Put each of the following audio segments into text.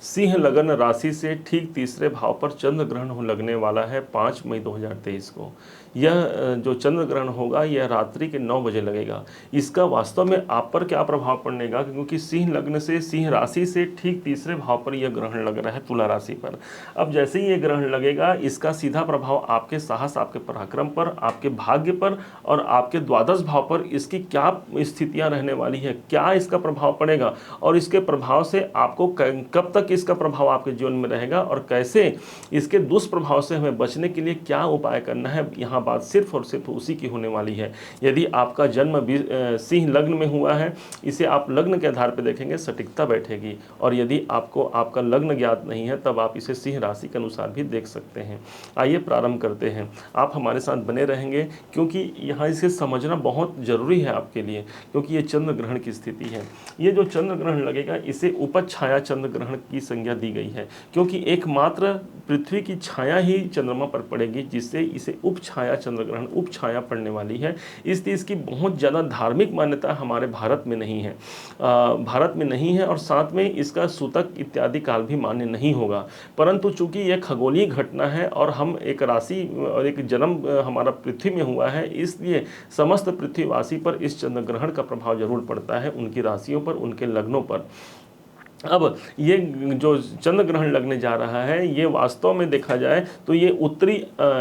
सिंह लगन राशि से ठीक तीसरे भाव पर चंद्र ग्रहण लगने वाला है 5 मई 2023 को। यह जो चंद्र ग्रहण होगा यह रात्रि के 9 बजे लगेगा। इसका वास्तव में आप पर क्या प्रभाव पड़ेगा, क्योंकि सिंह लग्न से सिंह राशि से ठीक तीसरे भाव पर यह ग्रहण लग रहा है तुला राशि पर। अब जैसे ही ये ग्रहण लगेगा इसका सीधा प्रभाव आपके साहस, आपके पराक्रम पर, आपके भाग्य पर और आपके द्वादश भाव पर इसकी क्या स्थितियां रहने वाली है, क्या इसका प्रभाव पड़ेगा और इसके प्रभाव से आपको कब तक इसका प्रभाव आपके जीवन में रहेगा और कैसे इसके दुष्प्रभाव से हमें बचने के लिए क्या उपाय करना है, यहाँ बात सिर्फ और सिर्फ उसी की होने वाली है। यदि आपका जन्म सिंह लग्न में हुआ है, इसे आप लग्न के आधार पर देखेंगे सटीकता बैठेगी, और यदि आपको आपका लग्न ज्ञात नहीं है तब आप इसे सिंह राशि के अनुसार भी देख सकते हैं। आइए प्रारंभ करते हैं, आप हमारे साथ बने रहेंगे क्योंकि यहाँ इसे समझना बहुत जरूरी है आपके लिए, क्योंकि ये चंद्र ग्रहण की स्थिति है। ये जो चंद्र ग्रहण लगेगा इसे उपछाया चंद्र ग्रहण की संज्ञा दी गई है, क्योंकि एकमात्र पृथ्वी की छाया ही चंद्रमा पर पड़ेगी, जिससे इसे उपछाया चंद्र ग्रहण उपछाया पड़ने वाली है। इसलिए इसकी बहुत ज़्यादा धार्मिक मान्यता हमारे भारत में नहीं है, और साथ में इसका सूतक इत्यादि काल भी मान्य नहीं होगा। परंतु चूंकि यह खगोलीय घटना है और हम एक राशि और एक जन्म हमारा पृथ्वी में हुआ है, इसलिए समस्त पृथ्वीवासी पर इस चंद्र ग्रहण का प्रभाव जरूर पड़ता है, उनकी राशियों पर, उनके लग्नों पर। अब ये जो चंद्र ग्रहण लगने जा रहा है ये वास्तव में देखा जाए तो ये उत्तरी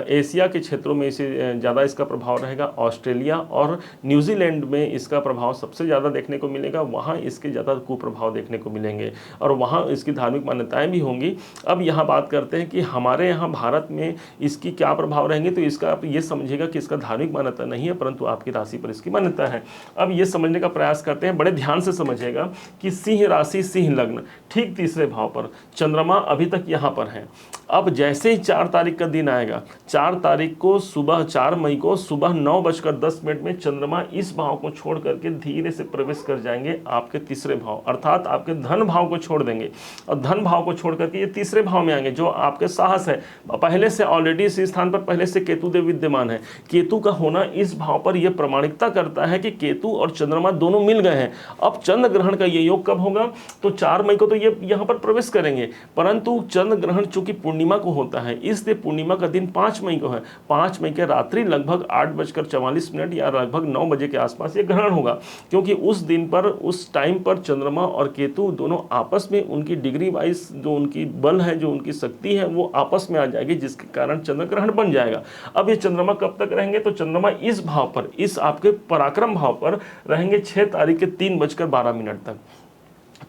एशिया के क्षेत्रों में इसे ज़्यादा इसका प्रभाव रहेगा। ऑस्ट्रेलिया और न्यूजीलैंड में इसका प्रभाव सबसे ज़्यादा देखने को मिलेगा, वहाँ इसके ज़्यादा कुप्रभाव देखने को मिलेंगे और वहाँ इसकी धार्मिक मान्यताएं भी होंगी। अब यहाँ बात करते हैं कि हमारे यहाँ भारत में इसकी क्या प्रभाव रहेंगे, तो इसका आप ये समझिएगा कि इसका धार्मिक मान्यता नहीं है, परंतु आपकी राशि पर इसकी मान्यता है। अब ये समझने का प्रयास करते हैं, बड़े ध्यान से समझिएगा कि सिंह राशि सिंह लग्न ठीक तीसरे भाव पर चंद्रमा अभी तक यहां पर है। अब जैसे ही 4 तारीख का दिन आएगा, 4 तारीख को सुबह 4 मई को सुबह 9:10 में चंद्रमा इस भाव को छोड़ करके धीरे से प्रवेश कर जाएंगे आपके तीसरे भाव, अर्थात आपके धन भाव को छोड़ देंगे और धन भाव को छोड़ करके ये तीसरे भाव में आएंगे जो आपके साहस है। पहले से ऑलरेडी इस स्थान पर पहले से केतु देव विद्यमान है। केतु का होना इस भाव पर यह प्रमाणिकता करता है कि केतु और चंद्रमा दोनों मिल गए हैं। अब चंद्र ग्रहण का ये योग कब होगा, तो 4 मई को तो ये यहाँ पर प्रवेश करेंगे, परंतु चंद्र ग्रहण चूंकि पूर्णिमा को होता है इसलिए पूर्णिमा का दिन 5 मई को है। 5 मई के रात्रि लगभग 8:44 या लगभग 9 बजे के आसपास ये ग्रहण होगा, क्योंकि उस दिन पर उस टाइम पर चंद्रमा और केतु दोनों आपस में उनकी डिग्री वाइज जो उनकी बल है, जो उनकी शक्ति है वो आपस में आ जाएगी, जिसके कारण चंद्र ग्रहण बन जाएगा। अब ये चंद्रमा कब तक रहेंगे, तो चंद्रमा इस भाव पर, इस आपके पराक्रम भाव पर रहेंगे 6 तारीख के 3:12 तक।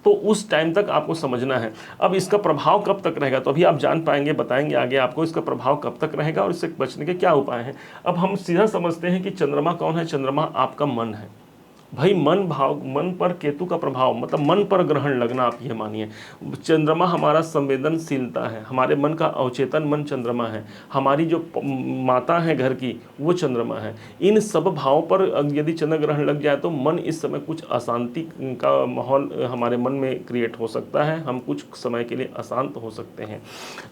तो उस टाइम तक आपको समझना है। अब इसका प्रभाव कब तक रहेगा, तो अभी आप जान पाएंगे, बताएंगे आगे आपको इसका प्रभाव कब तक रहेगा और इससे बचने के क्या उपाय हैं। अब हम सीधा समझते हैं कि चंद्रमा कौन है। चंद्रमा आपका मन है भाई, मन पर केतु का प्रभाव मतलब मन पर ग्रहण लगना, आप ये मानिए। चंद्रमा हमारा संवेदनशीलता है, हमारे मन का अवचेतन मन चंद्रमा है, हमारी जो माता है घर की वो चंद्रमा है। इन सब भावों पर यदि चंद्र ग्रहण लग जाए तो मन इस समय कुछ अशांति का माहौल हमारे मन में क्रिएट हो सकता है, हम कुछ समय के लिए अशांत हो सकते हैं।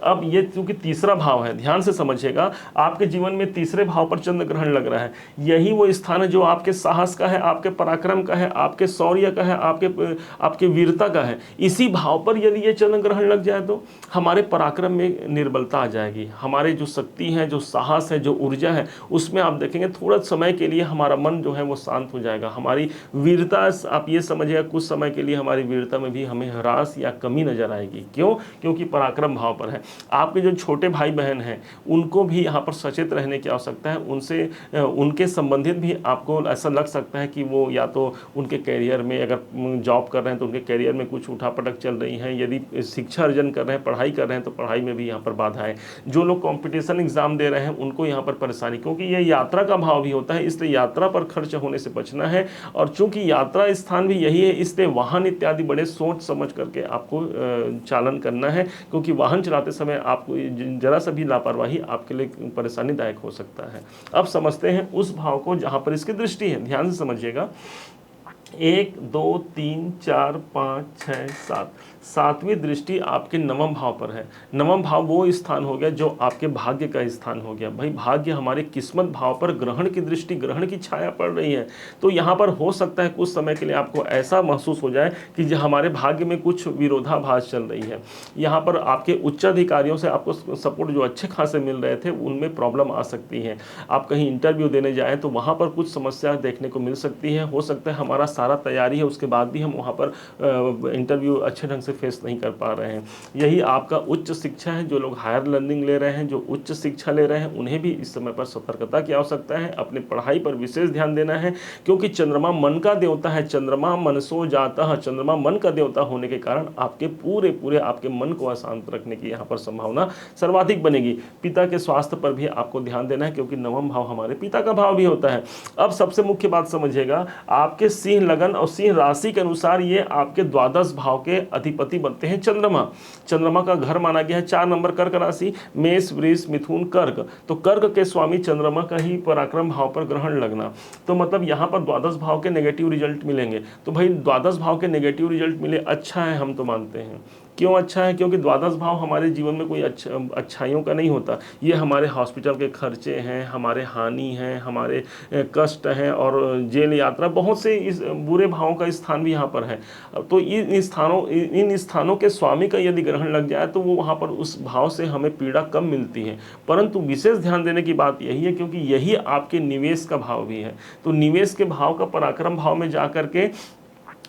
अब ये क्योंकि तीसरा भाव है, ध्यान से समझिएगा, आपके जीवन में तीसरे भाव पर चंद्र ग्रहण लग रहा है। यही वो स्थान है जो आपके साहस का है, आपके पराक्रम का है, आपके शौर्य का है, आपके वीरता का है। इसी भाव पर यदि ये चंद्र ग्रहण लग जाए तो हमारे पराक्रम में निर्बलता आ जाएगी, हमारे जो शक्ति है, जो साहस है, जो ऊर्जा है, उसमें आप देखेंगे थोड़ा समय के लिए हमारा मन जो है वो शांत हो जाएगा। हमारी वीरता, आप ये समझिएगा कुछ समय के लिए हमारी वीरता में भी हमें ह्रास या कमी नजर आएगी। क्यों? क्योंकि पराक्रम भाव पर है। आपके जो छोटे भाई बहन हैं उनको भी यहाँ पर सचेत रहने की आवश्यकता है। उनके संबंधित भी आपको ऐसा लग सकता है कि वो या तो उनके कैरियर में अगर जॉब कर रहे हैं तो उनके कैरियर में कुछ उठापटक चल रही है, यदि शिक्षा अर्जन कर रहे हैं, पढ़ाई कर रहे हैं तो पढ़ाई में भी यहाँ पर बाधा है। जो लोग कंपटीशन एग्जाम दे रहे हैं उनको यहाँ पर परेशानी, क्योंकि ये यात्रा का भाव भी होता है, इसलिए यात्रा पर खर्च होने से बचना है। और चूंकि यात्रा स्थान भी यही है, इसलिए वाहन इत्यादि बड़े सोच समझ करके आपको चालन करना है, क्योंकि वाहन चलाते समय आपको जरा सा भी लापरवाही आपके लिए परेशानीदायक हो सकता है। अब समझते हैं उस भाव को जहाँ पर इसकी दृष्टि है, ध्यान से समझिएगा। 1 2 3 4 5 6 7 सातवीं दृष्टि आपके नवम भाव पर है। नवम भाव वो स्थान हो गया जो आपके भाग्य का स्थान हो गया। भाई भाग्य हमारे किस्मत भाव पर ग्रहण की दृष्टि, ग्रहण की छाया पड़ रही है। तो यहाँ पर हो सकता है कुछ समय के लिए आपको ऐसा महसूस हो जाए कि जो हमारे भाग्य में कुछ विरोधाभास चल रही है। यहाँ पर आपके उच्च अधिकारियों से आपको सपोर्ट जो अच्छे खासे मिल रहे थे उनमें प्रॉब्लम आ सकती है। आप कहीं इंटरव्यू देने जाएँ तो वहाँ पर कुछ समस्या देखने को मिल सकती है। हो सकता है हमारा सारा तैयारी है उसके बाद भी हम वहाँ पर इंटरव्यू अच्छे ढंग से फेस नहीं कर पा रहे हैं। यही आपका उच्च शिक्षा है। जो लोग हायर लर्निंग ले रहे हैं, जो उच्च शिक्षा ले रहे हैं, उन्हें भी इस समय पर सतर्कता की आवश्यकता है। अपनी पढ़ाई पर विशेष ध्यान देना है, क्योंकि चंद्रमा मन का देवता है। चंद्रमा मनसो जाता है। चंद्रमा मन का देवता होने के कारण आपके पूरे आपके मन को अशांत रखने की यहाँ पर संभावना सर्वाधिक बनेगी। पिता के स्वास्थ्य पर भी आपको ध्यान देना है, क्योंकि नवम भाव हमारे पिता का भाव भी होता है। अब सबसे मुख्य बात समझिएगा, आपके सिंह लगन और सिंह राशि के अनुसार ये आपके द्वादश भाव के अधिपति बनते हैं चंद्रमा। चंद्रमा का घर माना गया है 4 नंबर कर्क राशि, मेष वृष मिथुन कर्क। तो कर्क के स्वामी चंद्रमा का ही पराक्रम भाव पर ग्रहण लगना, तो मतलब यहाँ पर द्वादश भाव के नेगेटिव रिजल्ट मिलेंगे। तो भाई द्वादश भाव के नेगेटिव रिजल्ट मिले, अच्छा है, हम तो मानते हैं। क्यों अच्छा है? क्योंकि द्वादश भाव हमारे जीवन में कोई अच्छाइयों का नहीं होता। ये हमारे हॉस्पिटल के खर्चे हैं, हमारे हानि हैं, हमारे कष्ट हैं, और जेल यात्रा, बहुत से इस बुरे भावों का स्थान भी यहाँ पर है। तो इन स्थानों के स्वामी का यदि ग्रहण लग जाए तो वो वहाँ पर उस भाव से हमें पीड़ा कम मिलती है। परंतु विशेष ध्यान देने की बात यही है, क्योंकि यही आपके निवेश का भाव भी है। तो निवेश के भाव का पराक्रम भाव में जा करके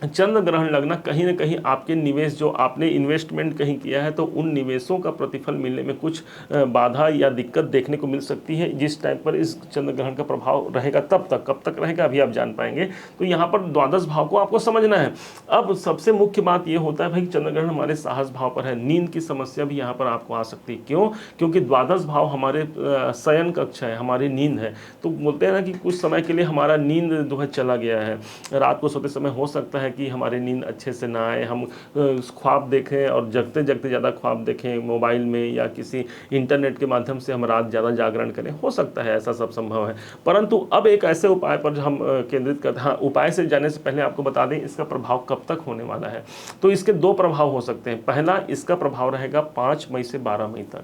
चंद्र ग्रहण लगना, कहीं ना कहीं आपके निवेश जो आपने इन्वेस्टमेंट कहीं किया है तो उन निवेशों का प्रतिफल मिलने में कुछ बाधा या दिक्कत देखने को मिल सकती है। जिस टाइम पर इस चंद्र ग्रहण का प्रभाव रहेगा, तब तक कब तक रहेगा अभी आप जान पाएंगे। तो यहाँ पर द्वादश भाव को आपको समझना है। अब सबसे मुख्य बात ये होता है भाई, चंद्र ग्रहण हमारे साहस भाव पर है। नींद की समस्या भी यहाँ पर आपको आ सकती है। क्यों? क्योंकि द्वादश भाव हमारे शयन कक्ष है, हमारी नींद है। तो बोलते हैं ना कि कुछ समय के लिए हमारा नींद जो है चला गया है। रात को सोते समय हो सकता है कि हमारी नींद अच्छे से ना आए, हम ख्वाब देखें और जगते जगते ज़्यादा ख्वाब देखें मोबाइल में, या किसी इंटरनेट के माध्यम से हम रात ज़्यादा जागरण करें। हो सकता है, ऐसा सब संभव है। परंतु अब एक ऐसे उपाय पर हम केंद्रित करते हैं। हाँ, उपाय से जाने से पहले आपको बता दें इसका प्रभाव कब तक होने वाला है। तो इसके 2 प्रभाव हो सकते हैं। पहला, इसका प्रभाव रहेगा 5 मई से 12 मई तक।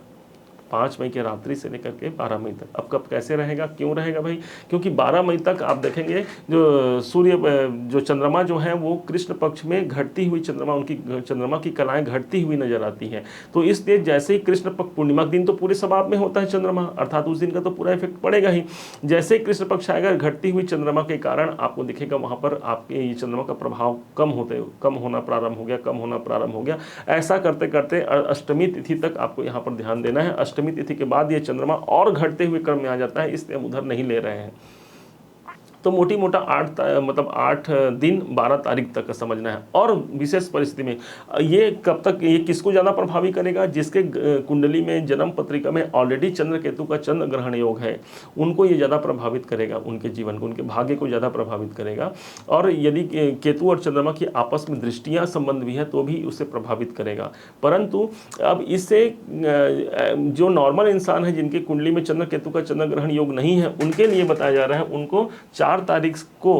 5 मई के रात्रि से लेकर के 12 मई तक। अब कब कैसे रहेगा, क्यों रहेगा भाई? क्योंकि 12 मई तक आप देखेंगे जो जो चंद्रमा जो है वो कृष्ण पक्ष में घटती हुई चंद्रमा की कलाएं घटती हुई नजर आती हैं। तो इसलिए जैसे ही कृष्ण पक्ष पूर्णिमा के दिन तो पूरे स्वभाव में होता है चंद्रमा, अर्थात उस दिन का तो पूरा इफेक्ट पड़ेगा ही। जैसे ही कृष्ण पक्ष आएगा, घटती हुई चंद्रमा के कारण आपको दिखेगा वहाँ पर आपके ये चंद्रमा का प्रभाव कम होना प्रारंभ हो गया। ऐसा करते करते अष्टमी तिथि तक आपको यहाँ पर ध्यान देना है। अष्टमी तिथि के बाद ये चंद्रमा और घटते हुए क्रम में आ जाता है, इसलिए हम उधर नहीं ले रहे हैं। तो मोटी मोटा 8 दिन 12 तारीख तक का समझना है। और विशेष परिस्थिति में ये कब तक, ये किसको ज़्यादा प्रभावी करेगा? जिसके कुंडली में जन्म पत्रिका में ऑलरेडी चंद्र केतु का चंद्र ग्रहण योग है, उनको ये ज़्यादा प्रभावित करेगा, उनके जीवन को, उनके भाग्य को ज़्यादा प्रभावित करेगा। और यदि केतु और चंद्रमा की आपस में दृष्टियाँ संबंध भी है तो भी उसे प्रभावित करेगा। परंतु अब इससे जो नॉर्मल इंसान है, जिनकी कुंडली में चंद्र केतु का चंद्र ग्रहण योग नहीं है, उनके लिए बताया जा रहा है, उनको 4 तारीख को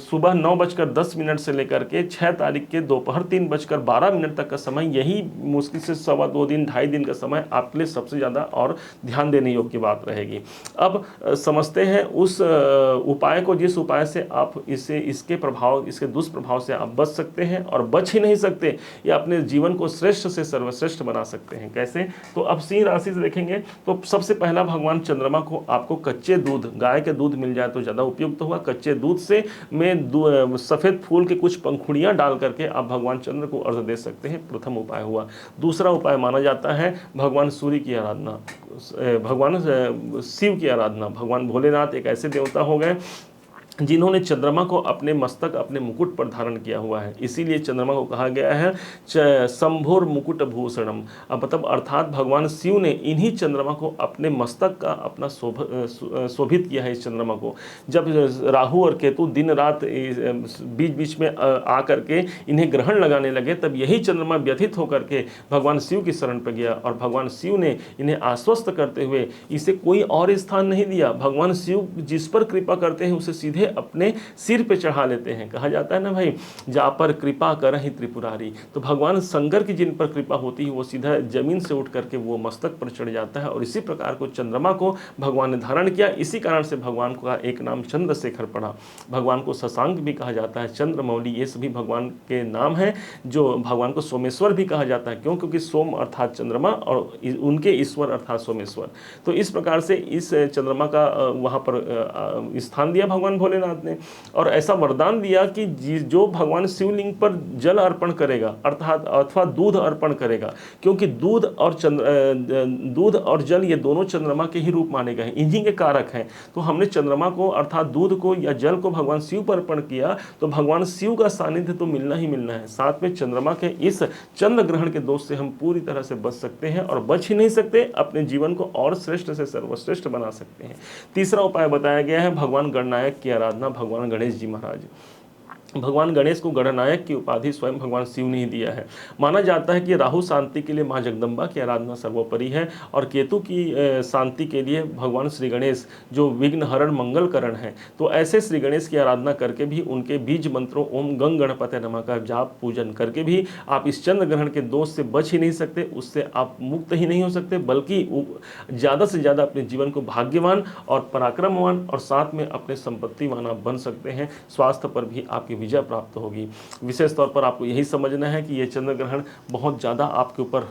सुबह 9:10 से लेकर के 6 तारीख के दोपहर 3:12 तक का समय, यही मुश्किल से 2.25 दिन 2.5 दिन का समय आपके लिए सबसे ज़्यादा और ध्यान देने योग्य बात रहेगी। अब समझते हैं उस उपाय को, जिस उपाय से आप इसके दुष्प्रभाव से आप बच सकते हैं, और बच ही नहीं सकते, या अपने जीवन को श्रेष्ठ से सर्वश्रेष्ठ बना सकते हैं। कैसे? तो अब सिंह राशि से देखेंगे तो सबसे पहला, भगवान चंद्रमा को आपको कच्चे दूध, गाय के दूध मिल जाए तो ज़्यादा उपयुक्त होगा। कच्चे दूध से में सफ़ेद फूल के कुछ पंखुड़ियाँ डाल करके आप भगवान चंद्र को अर्घ दे सकते हैं। प्रथम उपाय हुआ। दूसरा उपाय माना जाता है भगवान सूर्य की आराधना, भगवान शिव की आराधना। भगवान भोलेनाथ एक ऐसे देवता हो गए जिन्होंने चंद्रमा को अपने मस्तक, अपने मुकुट पर धारण किया हुआ है। इसीलिए चंद्रमा को कहा गया है शंभोर मुकुट भूषणम। अब मतलब अर्थात भगवान शिव ने इन्हीं चंद्रमा को अपने मस्तक का अपना शोभित किया है। इस चंद्रमा को जब राहु और केतु दिन रात बीच बीच में आ करके इन्हें ग्रहण लगाने लगे, तब यही चंद्रमा व्यथित होकर के भगवान शिव की शरण पर गया, और भगवान शिव ने इन्हें आश्वस्त करते हुए इसे कोई और स्थान नहीं दिया। भगवान शिव जिस पर कृपा करते हैं उसे सीधे अपने सिर पे चढ़ा लेते हैं। कहा जाता है ना भाई, जा पर कृपा करहि त्रिपुरारी। तो भगवान शंकर की जिन पर कृपा होती है वो सीधा जमीन से उठ करके वो मस्तक पर चढ़ जाता है। और इसी प्रकार को चंद्रमा को भगवान ने धारण किया, इसी कारण से भगवान का एक नाम चंद्रशेखर पड़ा। भगवान को शशांक भी कहा जाता है, चंद्रमौली, ये सभी भगवान के नाम हैं। जो भगवान को सोमेश्वर भी कहा जाता है, क्यों? क्योंकि सोम अर्थात चंद्रमा और उनके ईश्वर अर्थात सोमेश्वर। तो इस प्रकार से इस चंद्रमा का वहाँ पर स्थान दिया भगवान भोलेनाथ ने, और ऐसा वरदान दिया कि जो भगवान शिवलिंग पर जल अर्पण करेगा अर्थात अथवा दूध अर्पण करेगा, क्योंकि दूध और जल ये दोनों चंद्रमा के ही रूप माने गए हैं, इन्हीं के कारक हैं। तो हमने चंद्रमा को अर्थात दूध को या जल को भगवान शिव पर अर्पण किया, तो भगवान शिव का सानिध्य तो मिलना ही मिलना है। साथ में चंद्रमा के इस चंद्र ग्रहण के दोष से हम पूरी तरह से बच सकते हैं, और बच ही नहीं सकते, अपने जीवन को और श्रेष्ठ से सर्वश्रेष्ठ बना सकते हैं। तीसरा उपाय बताया गया है भगवान गणनायक की आराधना, भगवान गणेश जी महाराज। भगवान गणेश को गणनायक की उपाधि स्वयं भगवान शिव ने ही दिया है। माना जाता है कि राहु शांति के लिए माँ जगदम्बा की आराधना सर्वोपरि है, और केतु की शांति के लिए भगवान श्री गणेश जो विघ्नहरण मंगलकरण है। तो ऐसे श्री गणेश की आराधना करके भी, उनके बीज मंत्रों ओम गंग गणपते नमः का जाप पूजन करके भी आप इस चंद्र ग्रहण के दोष से बच ही नहीं सकते, उससे आप मुक्त ही नहीं हो सकते, बल्कि ज़्यादा से ज़्यादा अपने जीवन को भाग्यवान और पराक्रमवान और साथ में अपने संपत्तिवान आप बन सकते हैं। स्वास्थ्य पर भी आपकी विजय प्राप्त होगी। विशेष तौर पर आपको यही समझना है कि ये चंद्र ग्रहण बहुत ज़्यादा आपके ऊपर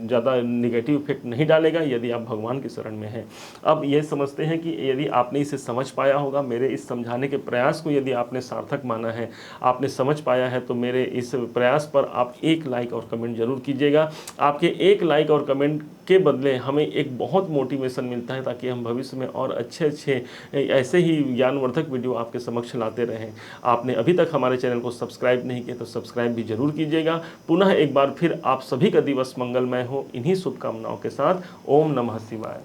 ज़्यादा निगेटिव इफेक्ट नहीं डालेगा यदि आप भगवान की शरण में हैं। अब ये समझते हैं कि यदि आपने इसे समझ पाया होगा, मेरे इस समझाने के प्रयास को यदि आपने सार्थक माना है, आपने समझ पाया है, तो मेरे इस प्रयास पर आप एक लाइक और कमेंट जरूर कीजिएगा। आपके एक लाइक और कमेंट के बदले हमें एक बहुत मोटिवेशन मिलता है, ताकि हम भविष्य में और अच्छे ऐसे ही ज्ञानवर्धक वीडियो आपके समक्ष लाते रहें। आपने अभी तक हमारे चैनल को सब्सक्राइब नहीं किया तो सब्सक्राइब भी जरूर कीजिएगा। पुनः एक बार फिर आप सभी का दिवस मंगलमय हो, इन्हीं शुभकामनाओं के साथ। ओम नमः शिवाय।